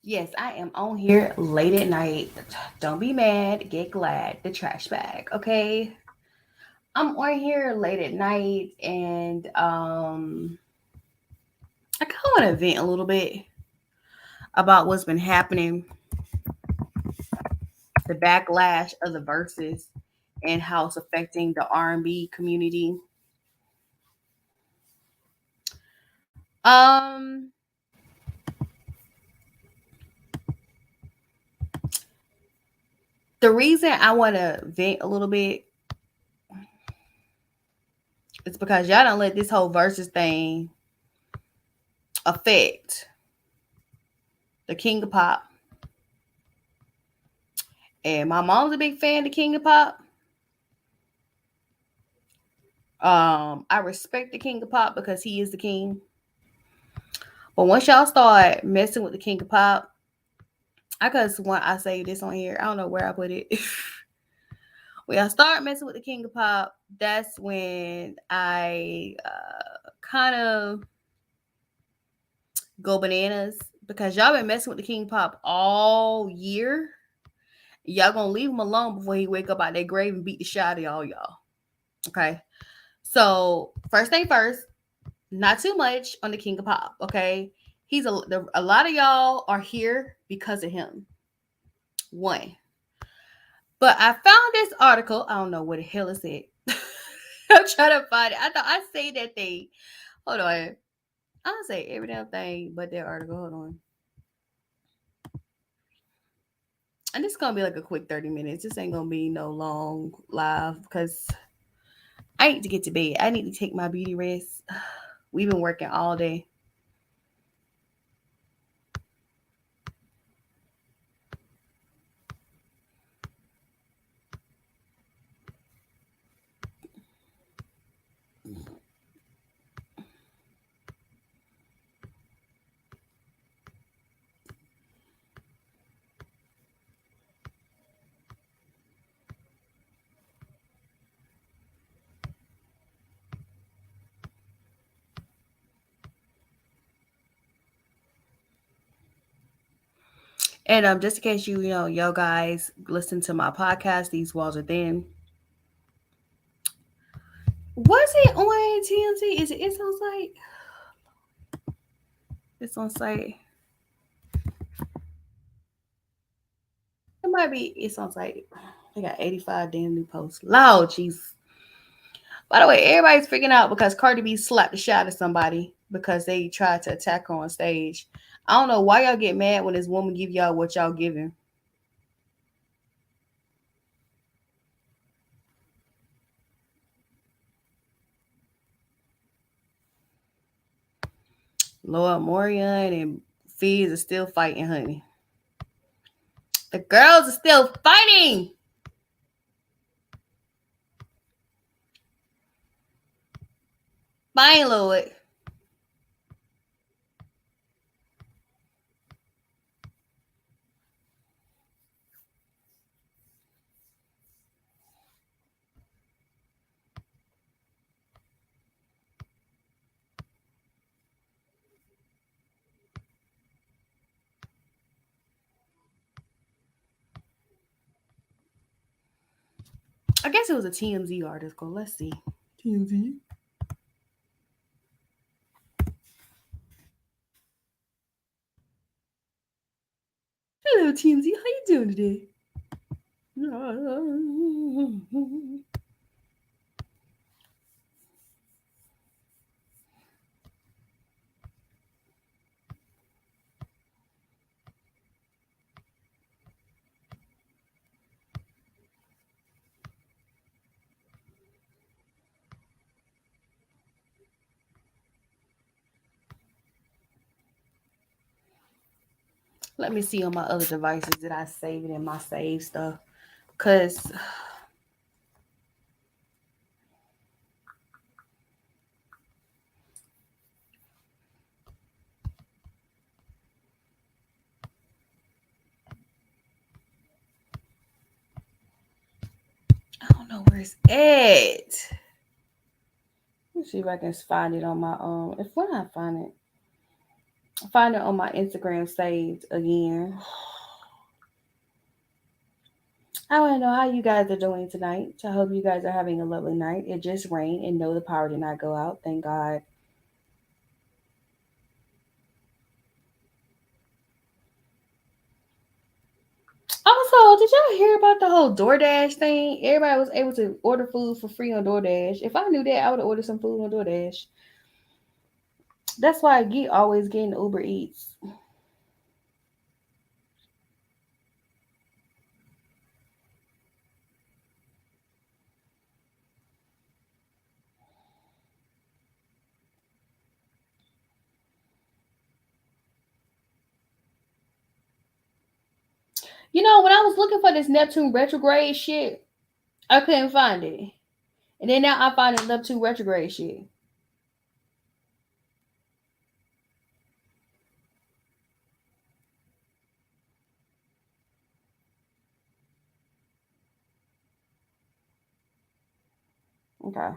Yes, I am on here late at night. Don't be mad, get glad. The trash bag, okay? I'm on here late at night and I kind of want to vent a little bit about what's been happening, the backlash of the verses and how it's affecting the R&B community. Um the reason I want to vent a little bit is because y'all don't let this whole verses thing affect the King of Pop. And my mom's a big fan of the King of Pop. I respect the King of Pop because he is the king. But once y'all start messing with the King of Pop, I cause when I say this on here, I don't know where I put it. When I start messing with the King of Pop, that's when I kind of go bananas because y'all been messing with the King of Pop all year. Y'all gonna leave him alone before he wake up out that grave and beat the shit out of y'all. Okay. So first thing first, not too much on the King of Pop. Okay. A lot of y'all are here because of him. One. But I found this article. I don't know what the hell it said. I'm trying to find it. I thought I say that thing. Hold on. I'll say every damn thing but that article. Hold on. And this is gonna be like a quick 30 minutes. This ain't gonna be no long live because I need to get to bed. I need to take my beauty rest. We've been working all day. And just in case yo guys listen to my podcast, These Walls Are Thin. Was it on TMZ? Is it It's on site? It's on site. It might be It's on site. They got 85 damn new posts. Loud, jeez. By the way, everybody's freaking out because Cardi B slapped the shit out of somebody because they tried to attack her on stage. I don't know why y'all get mad when this woman give y'all what y'all giving. Lord Morian and Fizz are still fighting, honey. The girls are still fighting. Fine, Lord. I guess it was a TMZ article. Let's see. TMZ. Hello, TMZ. How you doing today? Let me see on my other devices that I save it in my save stuff. Cause I don't know where it's at. Let's see if I can find it on my if when I find it. Find it on my Instagram saved again. I want to know how you guys are doing tonight. I hope you guys are having a lovely night. It just rained and no, the power did not go out. Thank God. Also, did y'all hear about the whole DoorDash thing? Everybody was able to order food for free on DoorDash. If I knew that, I would have ordered some food on DoorDash. That's why I get always getting Uber Eats. You know, when I was looking for this Neptune retrograde shit, I couldn't find it. And then now I find it Neptune retrograde shit. Okay.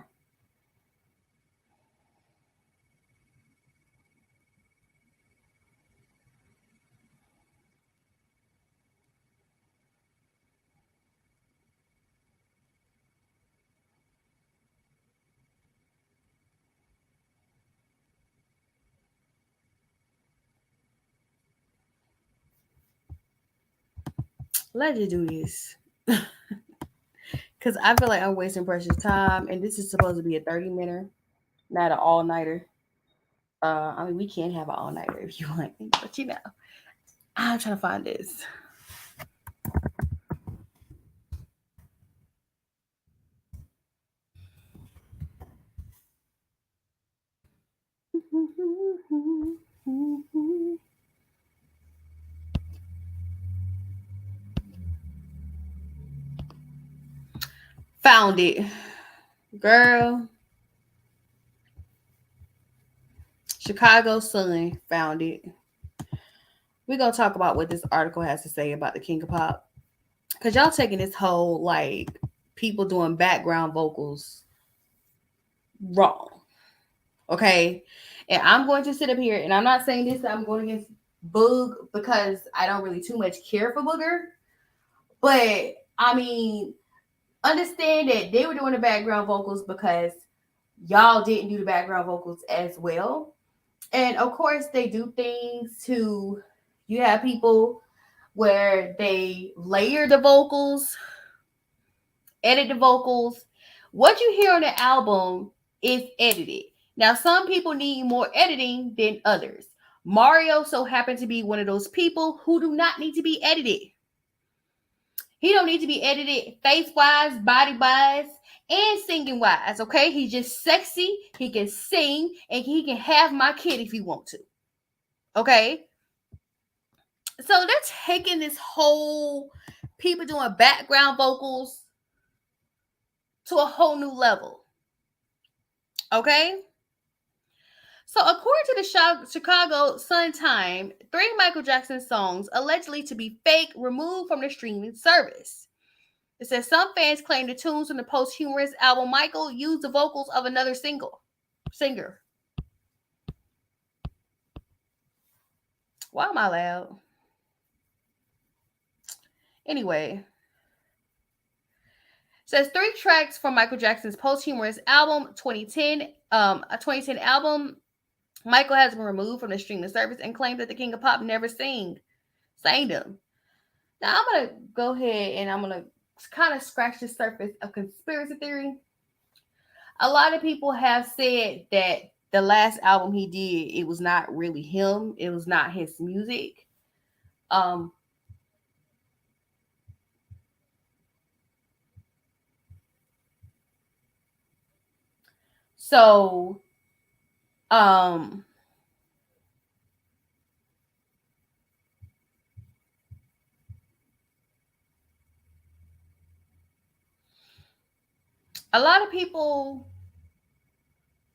Let's just do this. Because I feel like I'm wasting precious time. And this is supposed to be a 30-minute, not an all nighter. I mean, we can have an all nighter if you want. But you know, I'm trying to find this. Found it. Girl, Chicago Sun found it. We're going to talk about what this article has to say about the King of Pop. Because y'all taking this whole, like, people doing background vocals wrong. Okay? And I'm going to sit up here, and I'm not saying this, I'm going against Boog because I don't really too much care for Booger. But, I mean, understand that they were doing the background vocals because y'all didn't do the background vocals as well. And of course, they do things to, you have people where they layer the vocals, edit the vocals. What you hear on the album is edited. Now, some people need more editing than others. Mario so happened to be one of those people who do not need to be edited. He don't need to be edited face wise, body wise, and singing wise. Okay, he's just sexy. He can sing, and he can have my kid if he want to. Okay, so they're taking this whole people doing background vocals to a whole new level. Okay. So, according to the Chicago Sun-Times, 3 Michael Jackson songs allegedly to be fake removed from the streaming service. It says some fans claim the tunes from the posthumous album Michael used the vocals of another singer. Why am I loud? Anyway, it says 3 tracks from Michael Jackson's posthumous album 2010, a 2010 album. Michael has been removed from the streaming service and claimed that the King of Pop never sang them. Now I'm gonna go ahead and I'm gonna kind of scratch the surface of conspiracy theory. A lot of people have said that the last album he did, it was not really him. It was not his music. Um, so, um, a lot of people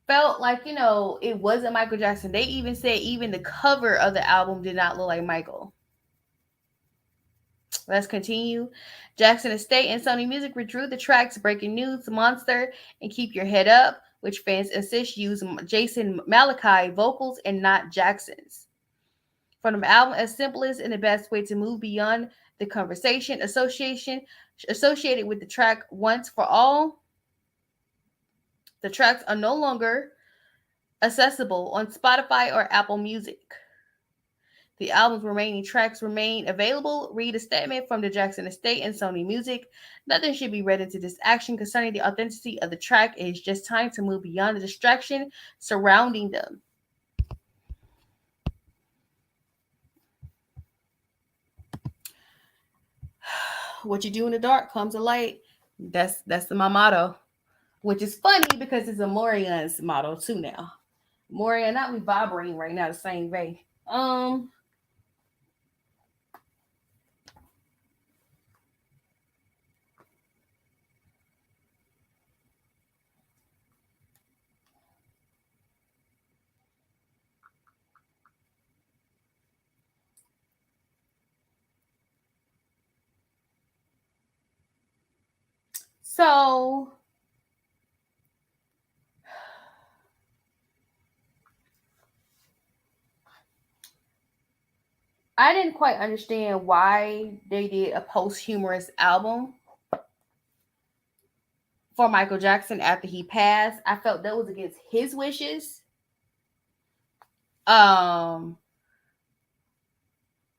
felt like, it wasn't Michael Jackson. They even said even the cover of the album did not look like Michael. Let's continue. Jackson Estate and Sony Music withdrew the tracks Breaking News, Monster, and Keep Your Head Up, which fans insist use Jason Malachi vocals and not Jackson's. from the album as simplest and the best way to move beyond the conversation associated with the track once for all. The tracks are no longer accessible on Spotify or Apple Music. The album's remaining tracks remain available. Read a statement from the Jackson Estate and Sony Music. Nothing should be read into this action concerning the authenticity of the track. It is just time to move beyond the distraction surrounding them. What you do in the dark comes to light. That's my motto, which is funny because it's a Morian's motto too now. Morian, not we vibrating right now the same way. So I didn't quite understand why they did a posthumous album for Michael Jackson after he passed. I felt that was against his wishes. Um,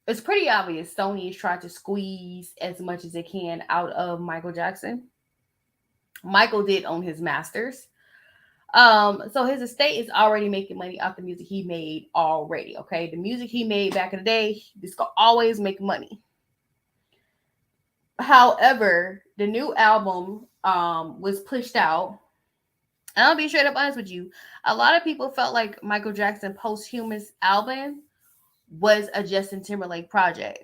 it's pretty obvious Sony is trying to squeeze as much as it can out of Michael Jackson. Michael did own his masters. So his estate is already making money off the music he made already. Okay, the music he made back in the day, this could always make money. However, the new album was pushed out. And I'll be straight up honest with you. A lot of people felt like Michael Jackson posthumous album was a Justin Timberlake project.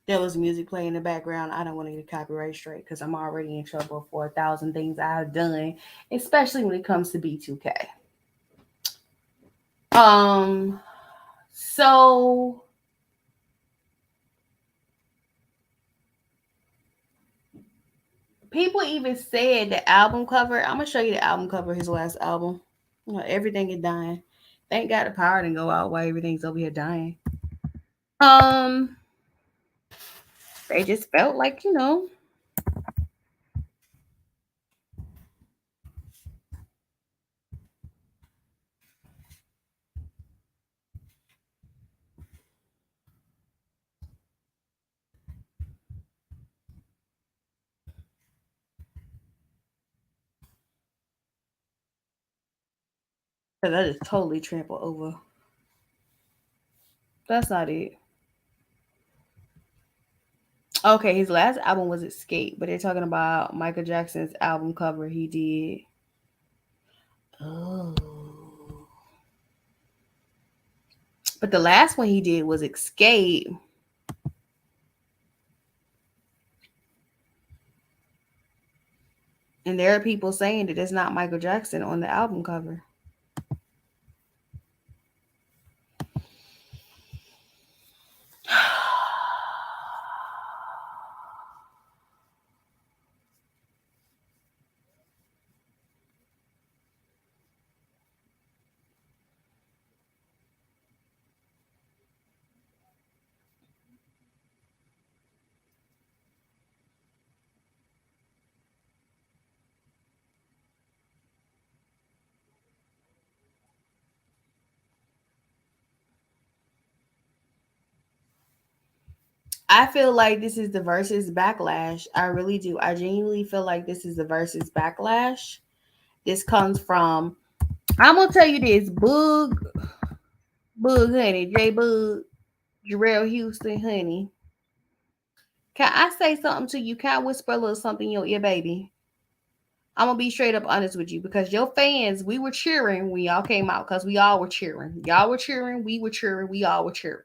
There was music playing in the background. I don't want to get copyright straight because I'm already in trouble for 1,000 things I've done, especially when it comes to B2K. So people even said the album cover. I'm gonna show you the album cover of his last album. You know, everything is dying. Thank God the power didn't go out while everything's over here dying. Um, they just felt like that is totally trampled over. That's not it. Okay, his last album was Escape, but they're talking about Michael Jackson's album cover he did. Oh. But the last one he did was Escape. And there are people saying that it's not Michael Jackson on the album cover. I feel like this is the versus backlash. I really do. I genuinely feel like this is the versus backlash. This comes from, I'm gonna tell you this, Bug Honey, J Bug, Jarrell Houston Honey. Can I say something to you? Can I whisper a little something in your ear, baby? I'm gonna be straight up honest with you because your fans, we were cheering when y'all came out because we all were cheering. Y'all were cheering, we were cheering, we all were cheering.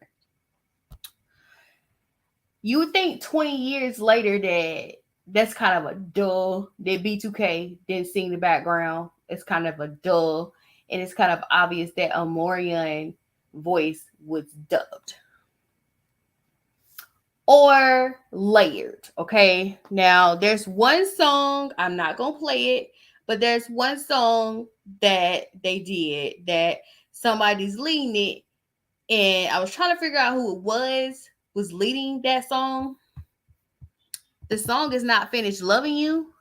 You would think 20 years later that that's kind of a dull that B2K didn't sing the background. It's kind of a dull, and it's kind of obvious that Omarion voice was dubbed or layered. Okay. Now there's one song, I'm not gonna play it, but there's one song that they did that somebody's leading it, and I was trying to figure out who it was leading that song. The song is Not Finished Loving You.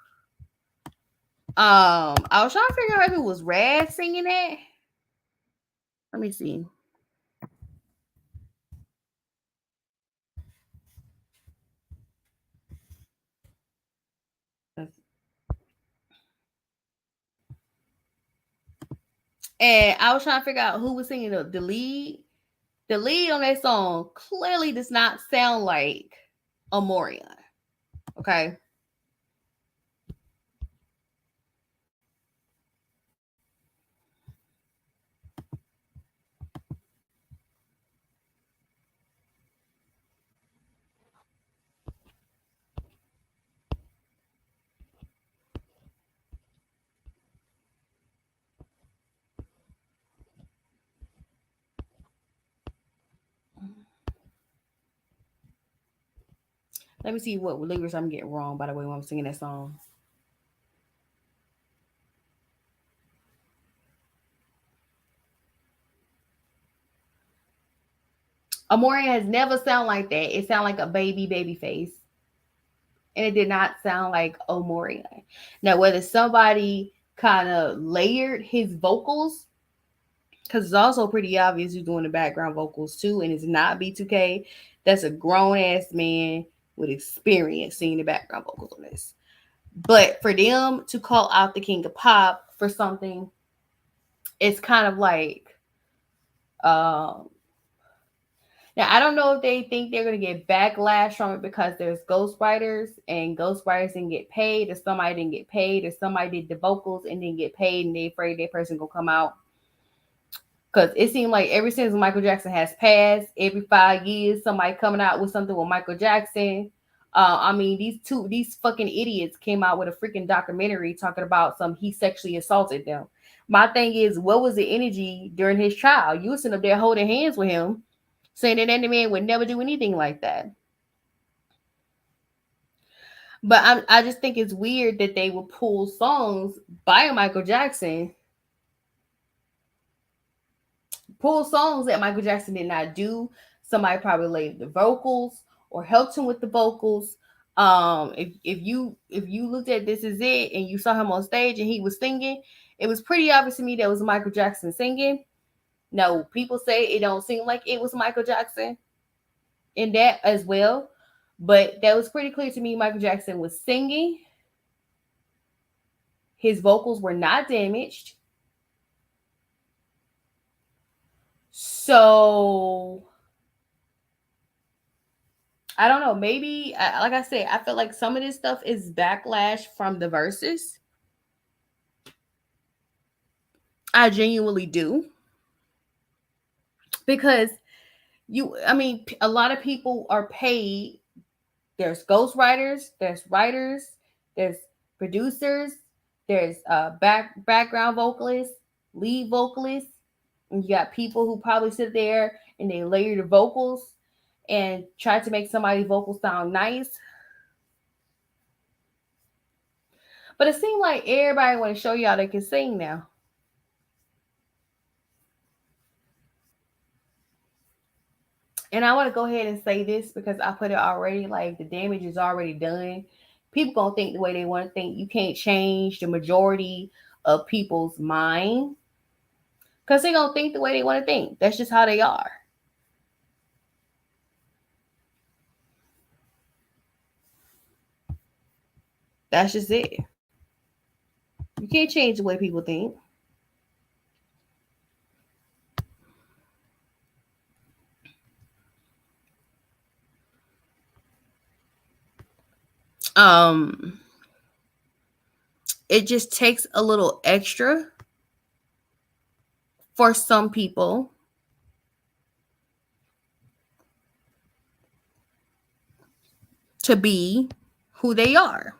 I was trying to figure out if it was Rad singing it. Let me see. And I was trying to figure out who was singing the lead. The lead on that song clearly does not sound like Omarion. Okay. Let me see what lyrics I'm getting wrong, by the way, when I'm singing that song. Omarion has never sound like that. It sounded like a baby face. And it did not sound like Omarion. Now, whether somebody kind of layered his vocals, because it's also pretty obvious who's doing the background vocals too, and it's not B2K. That's a grown ass man with experience singing the background vocals on this. But for them to call out the King of Pop for something, it's kind of like, um, now I don't know if they think they're gonna get backlash from it because there's ghostwriters and ghostwriters didn't get paid, or somebody didn't get paid, or somebody did the vocals and didn't get paid, and they afraid that person gonna come out. Because it seemed like ever since Michael Jackson has passed, every 5 years somebody coming out with something with Michael Jackson. I mean, these fucking idiots came out with a freaking documentary talking about he sexually assaulted them. My thing is, what was the energy during his trial? You were sitting up there holding hands with him, saying that any man would never do anything like that. But I just think it's weird that they will pull songs by Michael Jackson, pull songs that Michael Jackson did not do. Somebody probably laid the vocals or helped him with the vocals. If you looked at This Is It and you saw him on stage and he was singing, it was pretty obvious to me that was Michael Jackson singing. No, people say it don't seem like it was Michael Jackson in that as well, but that was pretty clear to me. Michael Jackson was singing. His vocals were not damaged. So I don't know. Maybe, like I said, I feel like some of this stuff is backlash from the verses. I genuinely do. Because I mean, a lot of people are paid. There's ghostwriters, there's writers, there's producers, There's background vocalists, lead vocalists, and you got people who probably sit there and they layer the vocals and try to make somebody's vocals sound nice. But it seems like everybody want to show y'all they can sing now. And I want to go ahead and say this because I put it already, like the damage is already done. People gonna think the way they want to think. You can't change the majority of people's mind because they gonna think the way they want to think. That's just how they are. That's just it. You can't change the way people think. Um, it just takes a little extra for some people to be who they are.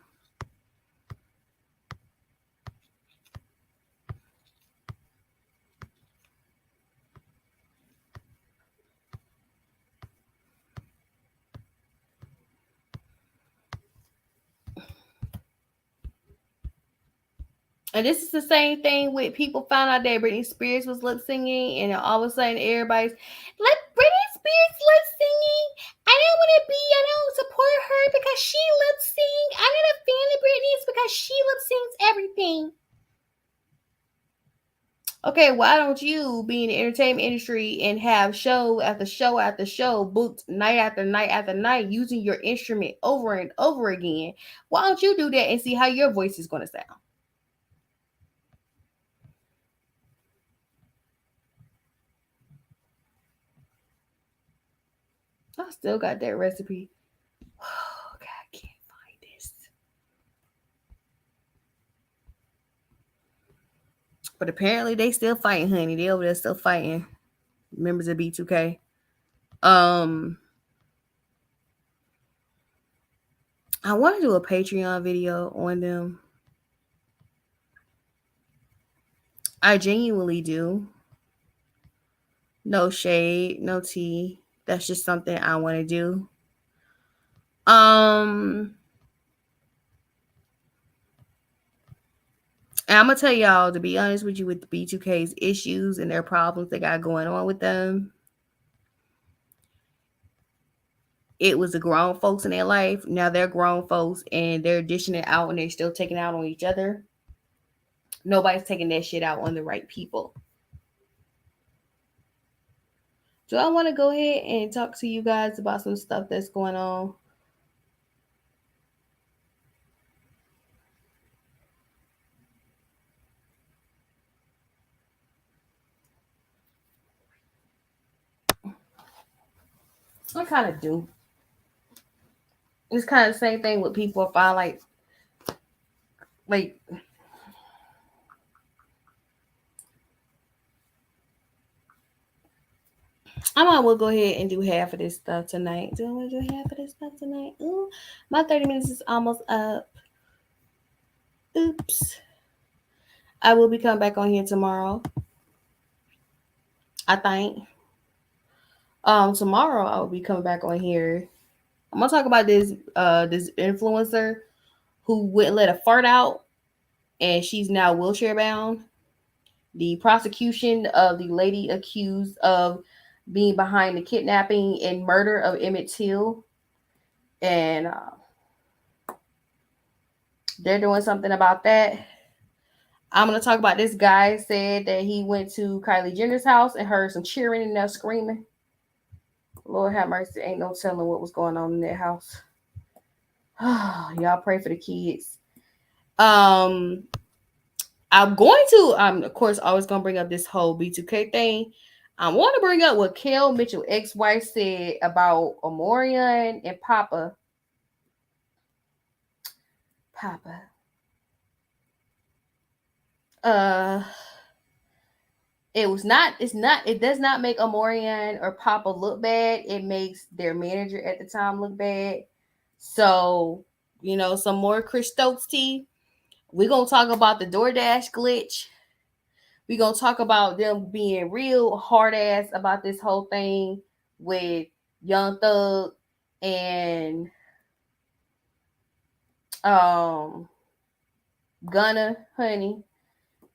And this is the same thing with people found out that Britney Spears was lip singing, and all of a sudden everybody's like, Britney Spears lip singing. I don't want to be, I don't support her because she lip sing. I'm not a fan of Britney's because she lip sings everything. Okay, why don't you be in the entertainment industry and have show after show after show, booked night after night after night, using your instrument over and over again? Why don't you do that and see how your voice is going to sound? I still got that recipe. Oh, God, I can't find this. But apparently they still fighting, honey. They over there still fighting. Members of B2K. I want to do a Patreon video on them. I genuinely do. No shade, no tea. That's just something I want to do. And I'm gonna tell y'all, to be honest with you, with the B2K's issues and their problems they got going on with them, it was the grown folks in their life. Now they're grown folks and they're dishing it out and they're still taking out on each other. Nobody's taking that shit out on the right people. So I want to go ahead and talk to you guys about some stuff that's going on. I kind of do. It's kind of the same thing with people if I like I might well go ahead and do half of this stuff tonight. Do I want to do half of this stuff tonight? Ooh, my 30 minutes is almost up. Oops. I will be coming back on here tomorrow. I think. Tomorrow I will be coming back on here. I'm gonna talk about this influencer who wouldn't let a fart out, and she's now wheelchair bound. The prosecution of the lady accused of being behind the kidnapping and murder of Emmett Till, and they're doing something about that. I'm gonna talk about this guy said that he went to Kylie Jenner's house and heard some cheering and there screaming. Lord have mercy, ain't no telling what was going on in that house. Y'all pray for the kids. I'm going to, of course, always gonna bring up this whole B2K thing. I want to bring up what Kel Mitchell ex-wife said about Omarion and Papa. It does not make Omarion or Papa look bad. It makes their manager at the time look bad. So, some more Chris Stokes tea. We're going to talk about the DoorDash glitch. We're going to talk about them being real hard ass about this whole thing with Young Thug and Gunna, honey.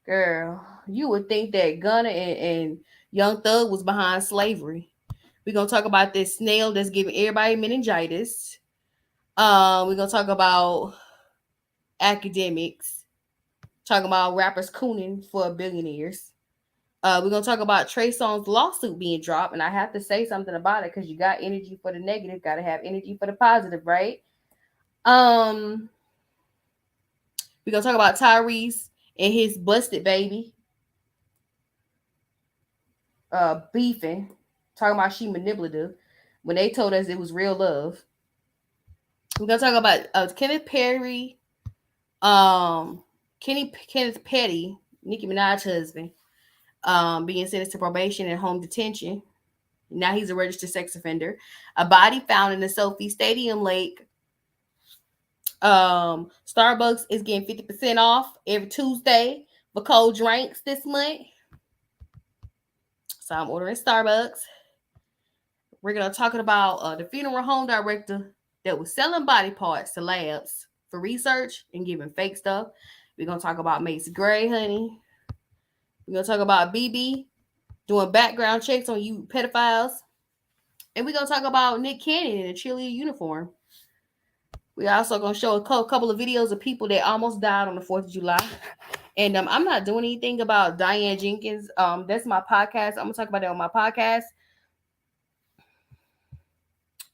Girl, you would think that Gunna and Young Thug was behind slavery. We're going to talk about this snail that's giving everybody meningitis. We're going to talk about academics. Talking about rappers cooning for billionaires. We're gonna talk about Trey Songz's lawsuit being dropped, and I have to say something about it because you got energy for the negative, gotta have energy for the positive, right? We're gonna talk about Tyrese and his busted baby, beefing, talking about she manipulative when they told us it was real love. We're gonna talk about Kenneth Perry, Kenneth Petty, Nicki Minaj's husband, being sentenced to probation and home detention. Now he's a registered sex offender. A body found in the Sophie Stadium Lake. Starbucks is getting 50% off every Tuesday for cold drinks this month. So I'm ordering Starbucks. We're going to talk about the funeral home director that was selling body parts to labs for research and giving fake stuff. We're going to talk about Macy Gray, honey. We're going to talk about BB doing background checks on you pedophiles. And we're going to talk about Nick Cannon in a cheerleader uniform. We also going to show a couple of videos of people that almost died on the 4th of July. And I'm not doing anything about Diane Jenkins. That's my podcast. I'm going to talk about that on my podcast.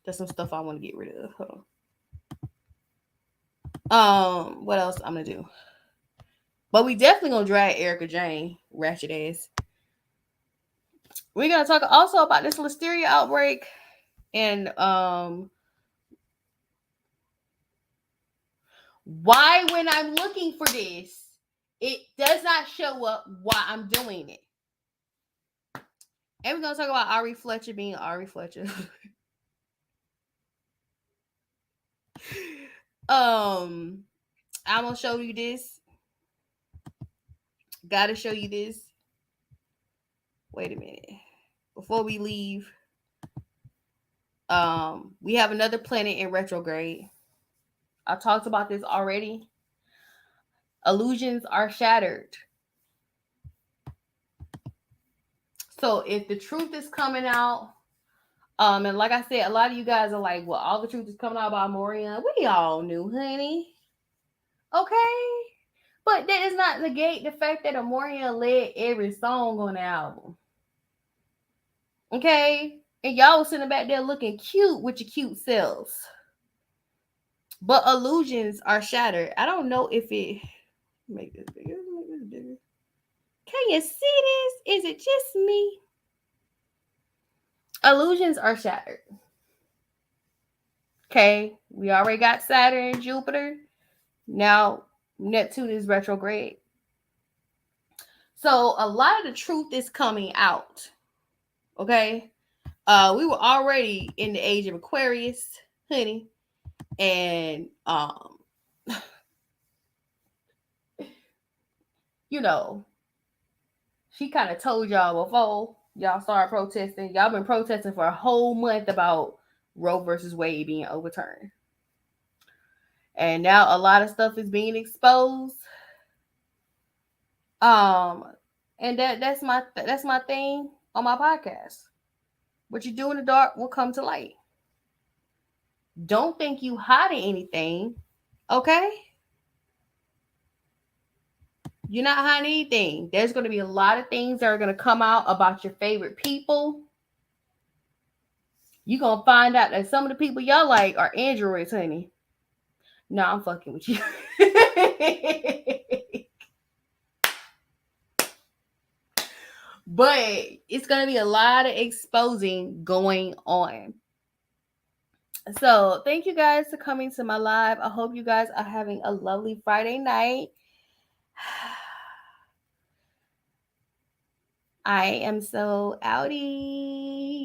There's some stuff I want to get rid of. Hold on. What else I'm going to do? But we definitely going to drag Erica Jane, ratchet ass. We're going to talk also about this listeria outbreak. And why when I'm looking for this, it does not show up why I'm doing it. And we're going to talk about Ari Fletcher being Ari Fletcher. I'm going to show you this. Got to show you this. Wait a minute. Before we leave, we have another planet in retrograde. I talked about this already. Illusions are shattered. So if the truth is coming out, and like I said, a lot of you guys are like, well, all the truth is coming out about Morian. We all knew, honey. Okay? But that does not negate the fact that Morian led every song on the album. Okay? And y'all was sitting back there looking cute with your cute selves. But illusions are shattered. I don't know if it... Make this bigger. Make this bigger. Can you see this? Is it just me? Illusions are shattered. Okay, we already got Saturn and Jupiter. Now Neptune is retrograde. So a lot of the truth is coming out. Okay. We were already in the age of Aquarius, honey. And you know, she kind of told y'all before y'all started protesting. Y'all been protesting for a whole month about Roe versus Wade being overturned. And now a lot of stuff is being exposed. And that's my thing on my podcast. What you do in the dark will come to light. Don't think you hiding anything, okay? You're not hiding anything. There's going to be a lot of things that are going to come out about your favorite people. You're going to find out that some of the people y'all like are androids, honey. No, I'm fucking with you. But it's going to be a lot of exposing going on. So thank you guys for coming to my live. I hope you guys are having a lovely Friday night. I am so outie.